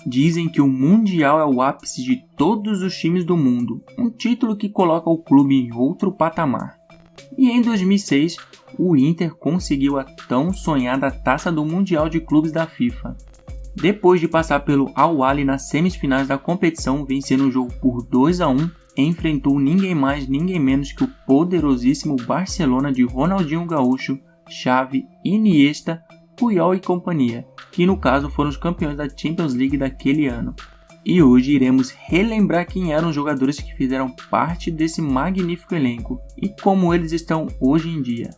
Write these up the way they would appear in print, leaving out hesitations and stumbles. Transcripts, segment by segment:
Dizem que o Mundial é o ápice de todos os times do mundo, um título que coloca o clube em outro patamar. E em 2006, o Inter conseguiu a tão sonhada Taça do Mundial de Clubes da FIFA. Depois de passar pelo Al-Ahly nas semifinais da competição, vencendo o jogo por 2-1, enfrentou ninguém mais, ninguém menos que o poderosíssimo Barcelona de Ronaldinho Gaúcho, Xavi, Iniesta, Puyol e companhia, que no caso foram os campeões da Champions League daquele ano. E hoje iremos relembrar quem eram os jogadores que fizeram parte desse magnífico elenco e como eles estão hoje em dia.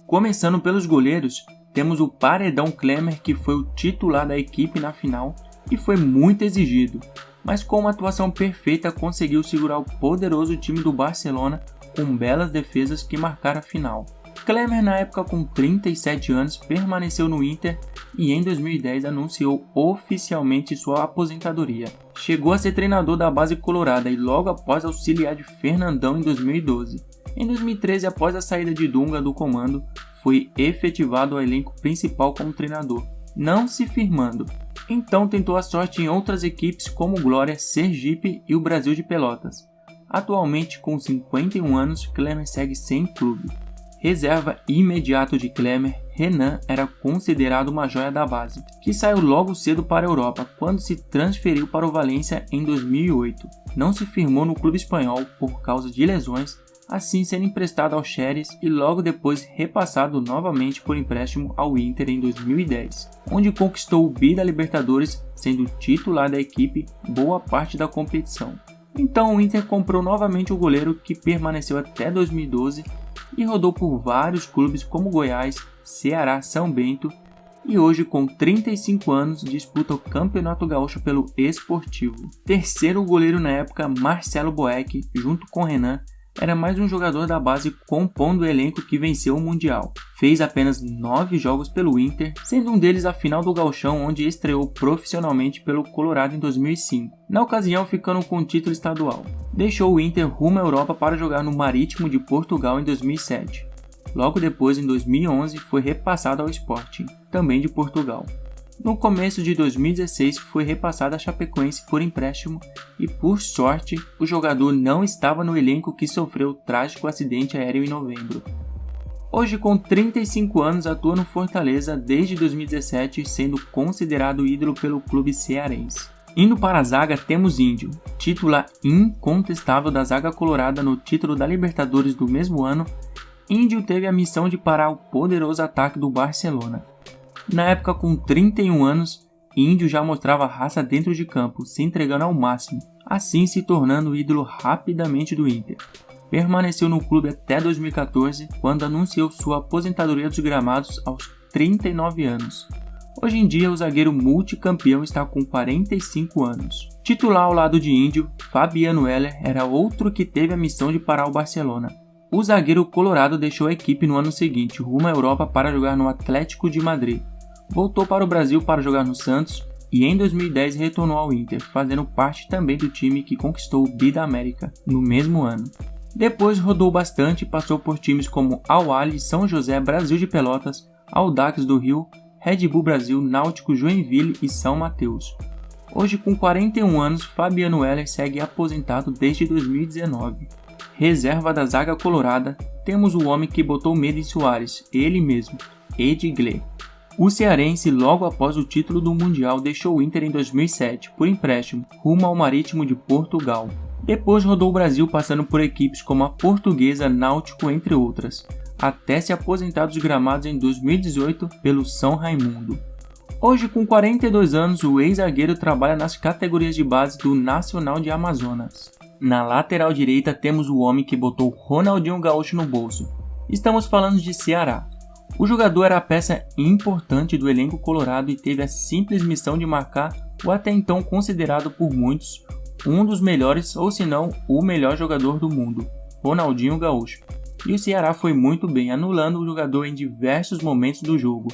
Começando pelos goleiros, temos o Paredão Klemer, que foi o titular da equipe na final e foi muito exigido, mas com uma atuação perfeita conseguiu segurar o poderoso time do Barcelona com belas defesas que marcaram a final. Klemer, na época com 37 anos, permaneceu no Inter e em 2010 anunciou oficialmente sua aposentadoria. Chegou a ser treinador da base colorada e logo após auxiliar de Fernandão em 2012. Em 2013, após a saída de Dunga do comando, foi efetivado ao elenco principal como treinador, não se firmando. Então tentou a sorte em outras equipes como o Glória, Sergipe e o Brasil de Pelotas. Atualmente, com 51 anos, Klemer segue sem clube. Reserva imediato de Klemer, Renan era considerado uma joia da base, que saiu logo cedo para a Europa quando se transferiu para o Valência em 2008. Não se firmou no clube espanhol por causa de lesões, assim sendo emprestado ao Xeres e logo depois repassado novamente por empréstimo ao Inter em 2010, onde conquistou o bi da Libertadores, sendo titular da equipe boa parte da competição. Então o Inter comprou novamente o goleiro, que permaneceu até 2012 e rodou por vários clubes como Goiás, Ceará, São Bento e hoje com 35 anos disputa o Campeonato Gaúcho pelo Esportivo. Terceiro goleiro na época, Marcelo Boeck, junto com Renan, era mais um jogador da base compondo o elenco que venceu o Mundial. Fez apenas 9 jogos pelo Inter, sendo um deles a final do Gauchão, onde estreou profissionalmente pelo Colorado em 2005, na ocasião ficando com o título estadual. Deixou o Inter rumo à Europa para jogar no Marítimo de Portugal em 2007. Logo depois, em 2011, foi repassado ao Sporting, também de Portugal. No começo de 2016 foi repassado a Chapecoense por empréstimo e, por sorte, o jogador não estava no elenco que sofreu o trágico acidente aéreo em novembro. Hoje, com 35 anos, atua no Fortaleza desde 2017, sendo considerado ídolo pelo clube cearense. Indo para a zaga, temos Índio, titular incontestável da zaga colorada no título da Libertadores do mesmo ano. Índio teve a missão de parar o poderoso ataque do Barcelona. Na época, com 31 anos, Índio já mostrava raça dentro de campo, se entregando ao máximo, assim se tornando o ídolo rapidamente do Inter. Permaneceu no clube até 2014, quando anunciou sua aposentadoria dos gramados aos 39 anos. Hoje em dia, o zagueiro multicampeão está com 45 anos. Titular ao lado de Índio, Fabiano Heller era outro que teve a missão de parar o Barcelona. O zagueiro colorado deixou a equipe no ano seguinte, rumo à Europa para jogar no Atlético de Madrid. Voltou para o Brasil para jogar no Santos e em 2010 retornou ao Inter, fazendo parte também do time que conquistou o bi da América no mesmo ano. Depois rodou bastante e passou por times como Al-Ahly, São José, Brasil de Pelotas, Audax do Rio, Red Bull Brasil, Náutico, Joinville e São Mateus. Hoje, com 41 anos, Fabiano Heller segue aposentado desde 2019. Reserva da zaga colorada, temos o homem que botou medo em Soares, ele mesmo, Edgley. O cearense, logo após o título do Mundial, deixou o Inter em 2007, por empréstimo, rumo ao Marítimo de Portugal. Depois rodou o Brasil passando por equipes como a Portuguesa, Náutico, entre outras, até se aposentar dos gramados em 2018 pelo São Raimundo. Hoje, com 42 anos, o ex-zagueiro trabalha nas categorias de base do Nacional de Amazonas. Na lateral direita temos o homem que botou Ronaldinho Gaúcho no bolso. Estamos falando de Ceará. O jogador era a peça importante do elenco colorado e teve a simples missão de marcar o até então considerado por muitos um dos melhores, ou se não, o melhor jogador do mundo, Ronaldinho Gaúcho. E o Ceará foi muito bem, anulando o jogador em diversos momentos do jogo,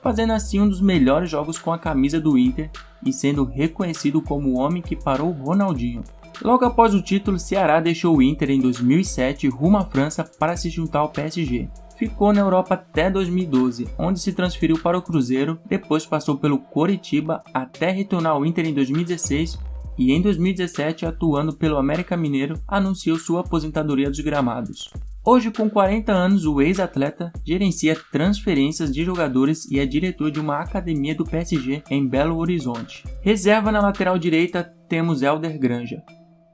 fazendo assim um dos melhores jogos com a camisa do Inter e sendo reconhecido como o homem que parou Ronaldinho. Logo após o título, Ceará deixou o Inter em 2007 rumo à França para se juntar ao PSG. Ficou na Europa até 2012, onde se transferiu para o Cruzeiro, depois passou pelo Coritiba até retornar ao Inter em 2016 e em 2017, atuando pelo América Mineiro, anunciou sua aposentadoria dos gramados. Hoje, com 40 anos, o ex-atleta gerencia transferências de jogadores e é diretor de uma academia do PSG em Belo Horizonte. Reserva na lateral direita temos Hélder Granja.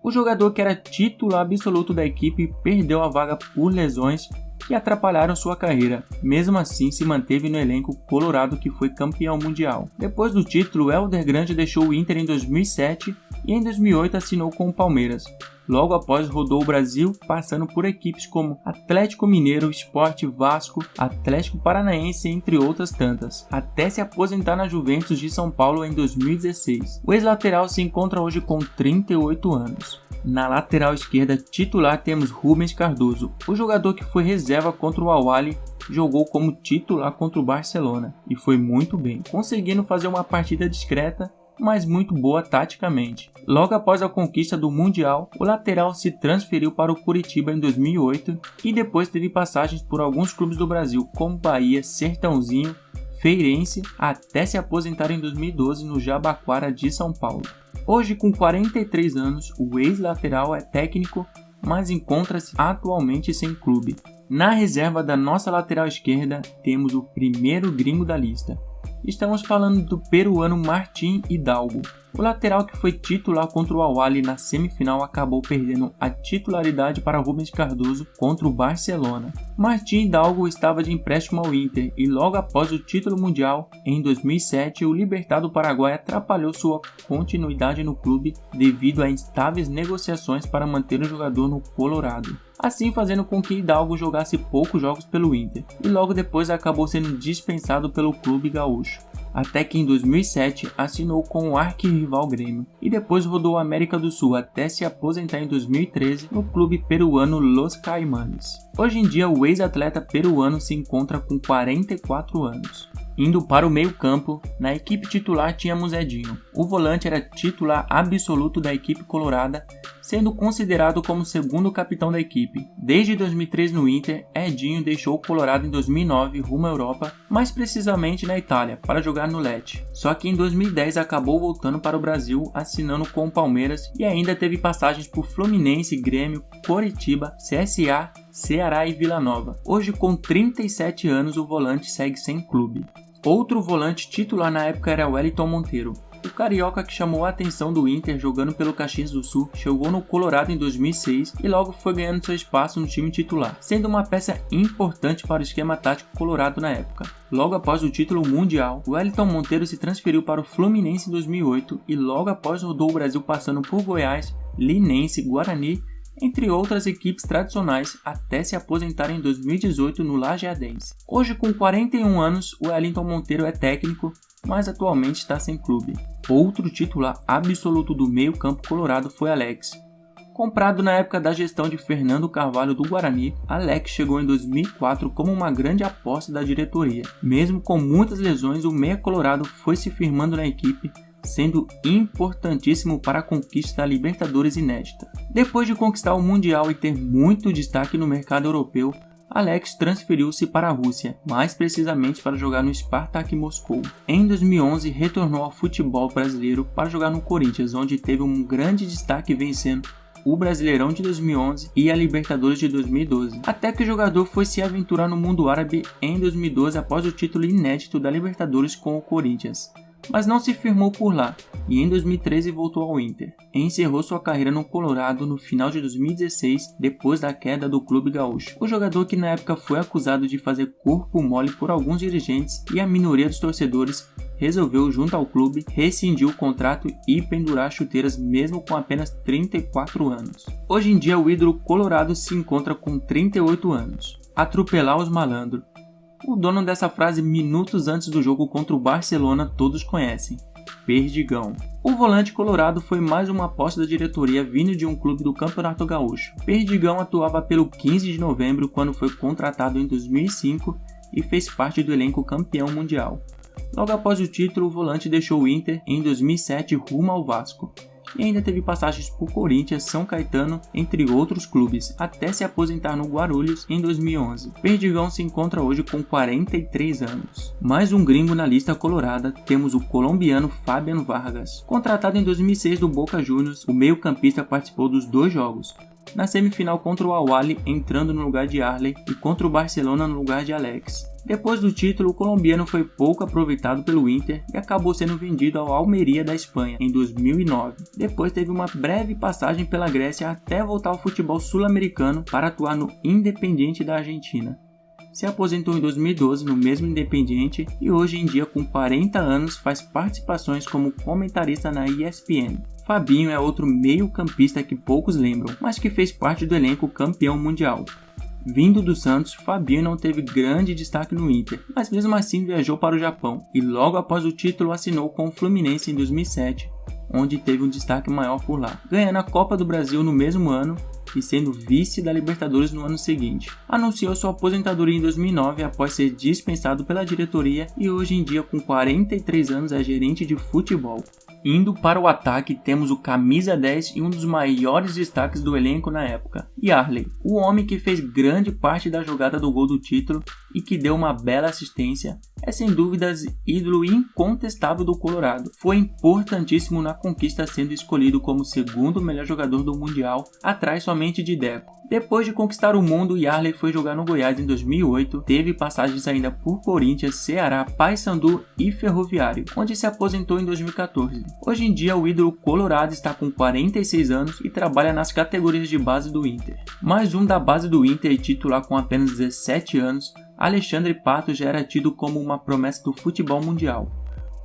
O jogador que era titular absoluto da equipe perdeu a vaga por lesões que atrapalharam sua carreira. Mesmo assim, se manteve no elenco colorado que foi campeão mundial. Depois do título, Hélder Granja deixou o Inter em 2007 e em 2008 assinou com o Palmeiras. Logo após rodou o Brasil, passando por equipes como Atlético Mineiro, Sport, Vasco, Atlético Paranaense, entre outras tantas, até se aposentar na Juventus de São Paulo em 2016. O ex-lateral se encontra hoje com 38 anos. Na lateral esquerda titular temos Rubens Cardoso. O jogador que foi reserva contra o Al-Ahly jogou como titular contra o Barcelona e foi muito bem, conseguindo fazer uma partida discreta, mas muito boa taticamente. Logo após a conquista do Mundial, o lateral se transferiu para o Coritiba em 2008 e depois teve passagens por alguns clubes do Brasil, como Bahia, Sertãozinho, Feirense, até se aposentar em 2012 no Jabaquara de São Paulo. Hoje, com 43 anos, o ex-lateral é técnico, mas encontra-se atualmente sem clube. Na reserva da nossa lateral esquerda, temos o primeiro gringo da lista. Estamos falando do peruano Martín Hidalgo. O lateral que foi titular contra o Al-Ahly na semifinal acabou perdendo a titularidade para Rubens Cardoso contra o Barcelona. Martín Hidalgo estava de empréstimo ao Inter e logo após o título mundial, em 2007, o Libertad do Paraguai atrapalhou sua continuidade no clube devido a instáveis negociações para manter o jogador no Colorado, assim fazendo com que Hidalgo jogasse poucos jogos pelo Inter e logo depois acabou sendo dispensado pelo clube gaúcho. Até que em 2007 assinou com o arquirrival Grêmio e depois rodou a América do Sul até se aposentar em 2013 no clube peruano Los Caimanes. Hoje em dia o ex-atleta peruano se encontra com 44 anos. Indo para o meio-campo, na equipe titular tínhamos Edinho. O volante era titular absoluto da equipe colorada, sendo considerado como segundo capitão da equipe. Desde 2003 no Inter, Edinho deixou o Colorado em 2009 rumo à Europa, mais precisamente na Itália, para jogar no Lecce. Só que em 2010 acabou voltando para o Brasil, assinando com o Palmeiras e ainda teve passagens por Fluminense, Grêmio, Coritiba, CSA, Ceará e Vila Nova. Hoje, com 37 anos, o volante segue sem clube. Outro volante titular na época era Wellington Monteiro. O carioca que chamou a atenção do Inter jogando pelo Caxias do Sul chegou no Colorado em 2006 e logo foi ganhando seu espaço no time titular, sendo uma peça importante para o esquema tático colorado na época. Logo após o título mundial, Wellington Monteiro se transferiu para o Fluminense em 2008 e logo após rodou o Brasil passando por Goiás, Linense, Guarani, entre outras equipes tradicionais, até se aposentar em 2018 no Lajeadense. Hoje, com 41 anos, o Wellington Monteiro é técnico, mas atualmente está sem clube. Outro titular absoluto do meio-campo colorado foi Alex. Comprado na época da gestão de Fernando Carvalho do Guarani, Alex chegou em 2004 como uma grande aposta da diretoria. Mesmo com muitas lesões, o meia colorado foi se firmando na equipe, sendo importantíssimo para a conquista da Libertadores inédita. Depois de conquistar o Mundial e ter muito destaque no mercado europeu, Alex transferiu-se para a Rússia, mais precisamente para jogar no Spartak Moscou. Em 2011, retornou ao futebol brasileiro para jogar no Corinthians, onde teve um grande destaque vencendo o Brasileirão de 2011 e a Libertadores de 2012, até que o jogador foi se aventurar no mundo árabe em 2012 após o título inédito da Libertadores com o Corinthians, mas não se firmou por lá e em 2013 voltou ao Inter. Encerrou sua carreira no Colorado no final de 2016, depois da queda do clube gaúcho. O jogador, que na época foi acusado de fazer corpo mole por alguns dirigentes e a minoria dos torcedores, resolveu, junto ao clube, rescindir o contrato e pendurar chuteiras mesmo com apenas 34 anos. Hoje em dia o ídolo colorado se encontra com 38 anos. Atropelar os malandros. O dono dessa frase minutos antes do jogo contra o Barcelona todos conhecem, Perdigão. O volante colorado foi mais uma aposta da diretoria vindo de um clube do Campeonato Gaúcho. Perdigão atuava pelo 15 de novembro quando foi contratado em 2005 e fez parte do elenco campeão mundial. Logo após o título, o volante deixou o Inter em 2007 rumo ao Vasco. e ainda teve passagens por Corinthians, São Caetano, entre outros clubes, até se aposentar no Guarulhos em 2011. Perdigão se encontra hoje com 43 anos. Mais um gringo na lista colorada, temos o colombiano Fabián Vargas. Contratado em 2006 do Boca Juniors, o meio-campista participou dos 2 jogos. Na semifinal contra o Al-Ahly, entrando no lugar de Arley, e contra o Barcelona no lugar de Alex. Depois do título, o colombiano foi pouco aproveitado pelo Inter e acabou sendo vendido ao Almeria da Espanha em 2009. Depois teve uma breve passagem pela Grécia até voltar ao futebol sul-americano para atuar no Independiente da Argentina. Se aposentou em 2012 no mesmo Independiente e hoje em dia, com 40 anos, faz participações como comentarista na ESPN. Fabinho é outro meio-campista que poucos lembram, mas que fez parte do elenco campeão mundial. Vindo do Santos, Fabinho não teve grande destaque no Inter, mas mesmo assim viajou para o Japão e logo após o título assinou com o Fluminense em 2007, onde teve um destaque maior por lá, ganhando a Copa do Brasil no mesmo ano e sendo vice da Libertadores no ano seguinte. Anunciou sua aposentadoria em 2009 após ser dispensado pela diretoria e hoje em dia, com 43 anos, é gerente de futebol. Indo para o ataque, temos o camisa 10 e um dos maiores destaques do elenco na época, Yarley, o homem que fez grande parte da jogada do gol do título e que deu uma bela assistência, é sem dúvidas ídolo incontestável do Colorado. Foi importantíssimo na conquista, sendo escolhido como o segundo melhor jogador do Mundial, atrás somente de Deco. Depois de conquistar o mundo, Yarley foi jogar no Goiás em 2008, teve passagens ainda por Corinthians, Ceará, Paysandu e Ferroviário, onde se aposentou em 2014. Hoje em dia, o ídolo colorado está com 46 anos e trabalha nas categorias de base do Inter. Mais um da base do Inter e titular com apenas 17 anos, Alexandre Pato já era tido como uma promessa do futebol mundial.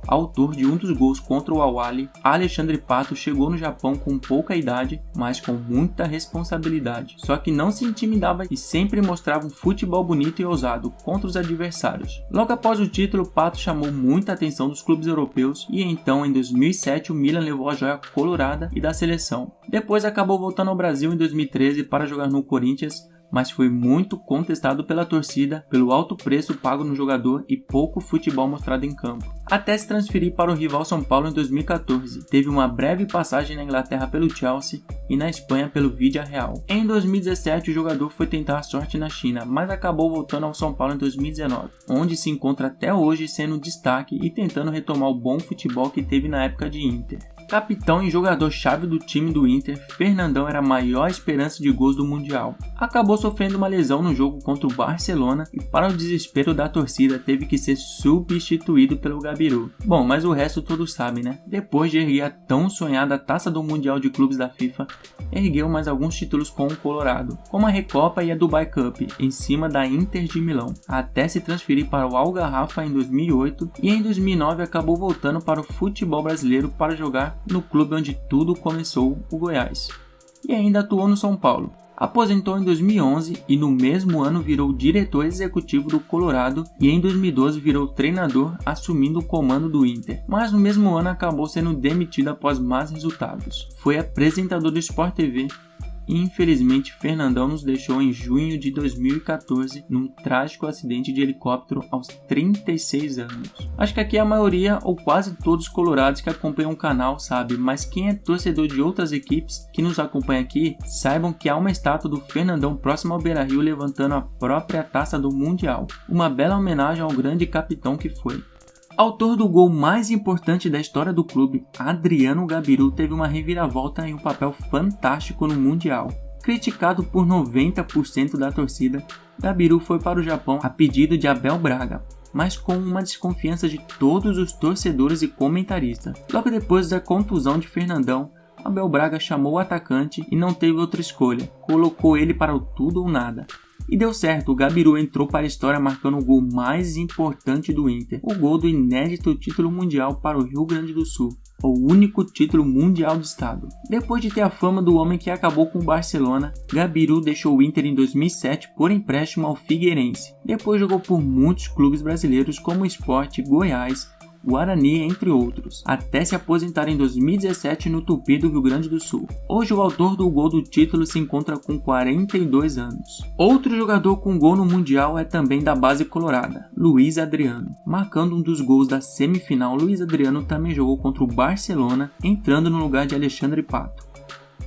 Autor de um dos gols contra o Al-Ahly, Alexandre Pato chegou no Japão com pouca idade, mas com muita responsabilidade. Só que não se intimidava e sempre mostrava um futebol bonito e ousado contra os adversários. Logo após o título, Pato chamou muita atenção dos clubes europeus e então, em 2007, o Milan levou a joia colorada e da seleção. Depois acabou voltando ao Brasil em 2013 para jogar no Corinthians, mas foi muito contestado pela torcida pelo alto preço pago no jogador e pouco futebol mostrado em campo. Até se transferir para o rival São Paulo em 2014, teve uma breve passagem na Inglaterra pelo Chelsea e na Espanha pelo Villarreal. Em 2017, o jogador foi tentar a sorte na China, mas acabou voltando ao São Paulo em 2019, onde se encontra até hoje sendo destaque e tentando retomar o bom futebol que teve na época de Inter. Capitão e jogador-chave do time do Inter, Fernandão era a maior esperança de gols do Mundial. Acabou sofrendo uma lesão no jogo contra o Barcelona e, para o desespero da torcida, teve que ser substituído pelo Gabiru. Bom, mas o resto todos sabem, né? Depois de erguer a tão sonhada Taça do Mundial de Clubes da FIFA, ergueu mais alguns títulos com o Colorado, como a Recopa e a Dubai Cup, em cima da Inter de Milão, até se transferir para o Al Garrafa em 2008 e em 2009 acabou voltando para o futebol brasileiro para jogar no clube onde tudo começou, o Goiás. E ainda atuou no São Paulo. Aposentou em 2011 e no mesmo ano virou diretor executivo do Colorado e em 2012 virou treinador, assumindo o comando do Inter. Mas no mesmo ano acabou sendo demitido após más resultados. Foi apresentador do Sport TV e infelizmente Fernandão nos deixou em junho de 2014 num trágico acidente de helicóptero aos 36 anos. Acho que aqui a maioria ou quase todos os colorados que acompanham o canal sabe, mas quem é torcedor de outras equipes que nos acompanha aqui, saibam que há uma estátua do Fernandão próximo ao Beira-Rio levantando a própria taça do Mundial. Uma bela homenagem ao grande capitão que foi. Autor do gol mais importante da história do clube, Adriano Gabiru teve uma reviravolta em um papel fantástico no Mundial. Criticado por 90% da torcida, Gabiru foi para o Japão a pedido de Abel Braga, mas com uma desconfiança de todos os torcedores e comentaristas. Logo depois da contusão de Fernandão, Abel Braga chamou o atacante e não teve outra escolha, colocou ele para o tudo ou nada. E deu certo, o Gabiru entrou para a história marcando o gol mais importante do Inter, o gol do inédito título mundial para o Rio Grande do Sul, o único título mundial do estado. Depois de ter a fama do homem que acabou com o Barcelona, Gabiru deixou o Inter em 2007 por empréstimo ao Figueirense. Depois jogou por muitos clubes brasileiros como o Sport, Goiás, Guarani, entre outros, até se aposentar em 2017 no Tupi do Rio Grande do Sul. Hoje o autor do gol do título se encontra com 42 anos. Outro jogador com gol no Mundial é também da base colorada, Luiz Adriano. Marcando um dos gols da semifinal, Luiz Adriano também jogou contra o Barcelona, entrando no lugar de Alexandre Pato.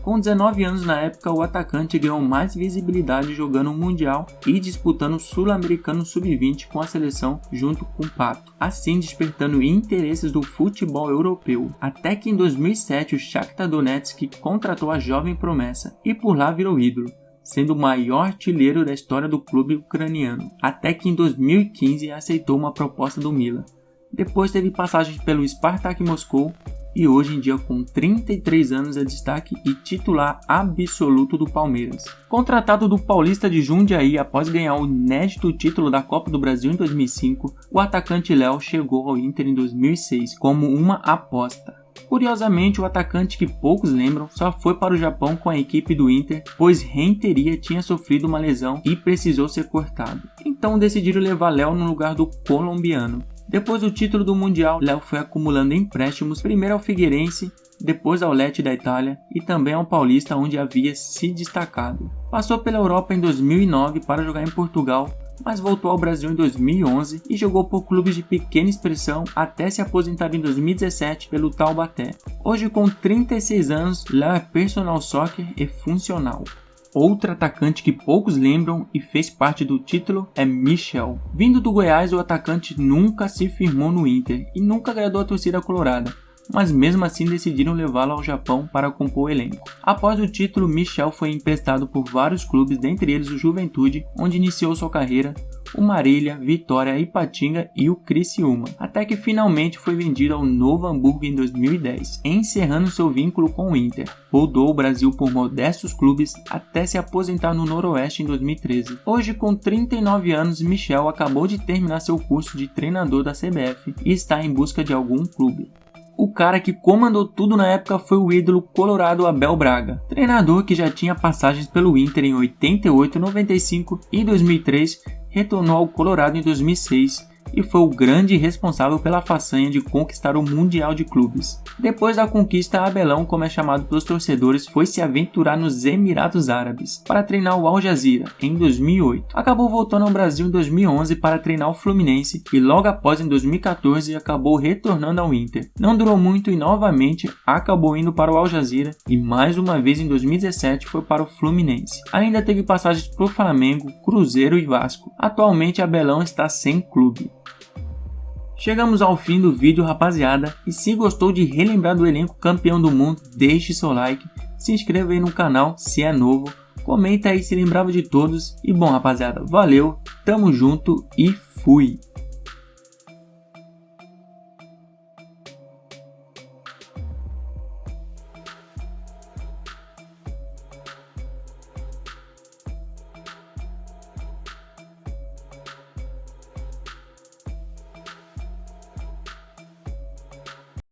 Com 19 anos na época, o atacante ganhou mais visibilidade jogando o Mundial e disputando o Sul-Americano Sub-20 com a seleção junto com Pato, assim despertando interesses do futebol europeu. Até que em 2007 o Shakhtar Donetsk contratou a jovem promessa e por lá virou ídolo, sendo o maior artilheiro da história do clube ucraniano, até que em 2015 aceitou uma proposta do Milan. Depois teve passagens pelo Spartak Moscou e hoje em dia com 33 anos é destaque e titular absoluto do Palmeiras. Contratado do Paulista de Jundiaí após ganhar o inédito título da Copa do Brasil em 2005, o atacante Léo chegou ao Inter em 2006 como uma aposta. Curiosamente, o atacante que poucos lembram só foi para o Japão com a equipe do Inter, pois Renteria tinha sofrido uma lesão e precisou ser cortado. Então decidiram levar Léo no lugar do colombiano. Depois do título do Mundial, Léo foi acumulando empréstimos, primeiro ao Figueirense, depois ao Lecce da Itália e também ao Paulista, onde havia se destacado. Passou pela Europa em 2009 para jogar em Portugal, mas voltou ao Brasil em 2011 e jogou por clubes de pequena expressão até se aposentar em 2017 pelo Taubaté. Hoje, com 36 anos, Léo é personal soccer e funcional. Outro atacante que poucos lembram e fez parte do título é Michel. Vindo do Goiás, o atacante nunca se firmou no Inter e nunca agradou a torcida colorada, mas mesmo assim decidiram levá-lo ao Japão para compor o elenco. Após o título, Michel foi emprestado por vários clubes, dentre eles o Juventude, onde iniciou sua carreira, o Marília, Vitória, Ipatinga e o Criciúma, até que finalmente foi vendido ao Novo Hamburgo em 2010, encerrando seu vínculo com o Inter. Rodou o Brasil por modestos clubes até se aposentar no Noroeste em 2013. Hoje, com 39 anos, Michel acabou de terminar seu curso de treinador da CBF e está em busca de algum clube. O cara que comandou tudo na época foi o ídolo colorado Abel Braga, treinador que já tinha passagens pelo Inter em 88, 95 e 2003, retornou ao Colorado em 2006 e foi o grande responsável pela façanha de conquistar o Mundial de Clubes. Depois da conquista, Abelão, como é chamado pelos torcedores, foi se aventurar nos Emirados Árabes para treinar o Al Jazeera em 2008. Acabou voltando ao Brasil em 2011 para treinar o Fluminense e logo após, em 2014, acabou retornando ao Inter. Não durou muito e novamente acabou indo para o Al Jazeera e mais uma vez em 2017 foi para o Fluminense. Ainda teve passagens para o Flamengo, Cruzeiro e Vasco. Atualmente Abelão está sem clube. Chegamos ao fim do vídeo, rapaziada, e se gostou de relembrar do elenco campeão do mundo, deixe seu like, se inscreva aí no canal se é novo, comenta aí se lembrava de todos e bom, rapaziada, valeu, tamo junto e fui!